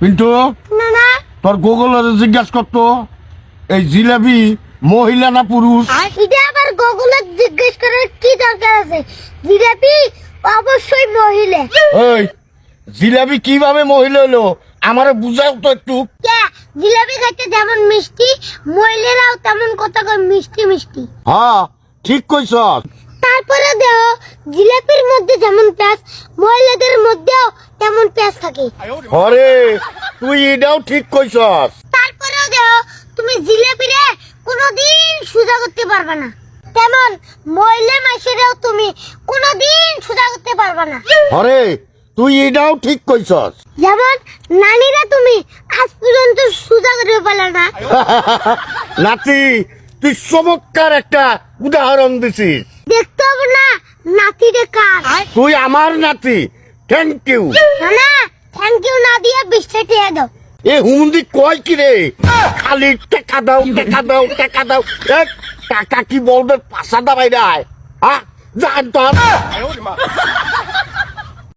পিন্টু না না তোর গুগলের জিজ্ঞাসা করতো এই জিলাপি মহিলা না পুরুষ? এটা আবার গুগলে জিজ্ঞেস করার কি দরকার আছে? জিলাপি অবশ্যই মহিলা। ওই জিলাপি কিভাবে মহিলা হলো আমারে বুঝাও তো একটু। কে জিলাপি খাইতে যেমন মিষ্টি, মহিলারাও তেমন কথা কয় মিষ্টি মিষ্টি। হ্যাঁ ঠিক কইছস। তারপরে দেও জিলাপির মধ্যে যেমন প্যাঁচ, মহিলাদের মধ্যেও তেমন প্যাঁচ থাকে। হরে তুই এটাও ঠিক কইছস। তারপরেও দেও তুমি জিলাপিরে কোনোদিন সোজা করতে পারবে না, তেমন মহিলা মাসেরেও তুমি কোনোদিন সোজা করতে পারবে না। হরে তুই এটাও ঠিক কইছস। যেমন নানিরা তুমি আজ পর্যন্ত সোজা করে পারলে না। নাতি তুই চমৎকার একটা উদাহরণ দিছিস। দেখতে হবে না নাতিরে কার। তুই আমার নাতি, থ্যাংক ইউ। না না থ্যাংক ইউ না দিয়ে 20টা টাকা দাও। এ হুমন্দি কয় কি রে, খালি টাকা দাও টাকা দাও টাকা দাও। টাকা কি বলবে পাশা দাবাই দেয়? হ্যাঁ জান তোর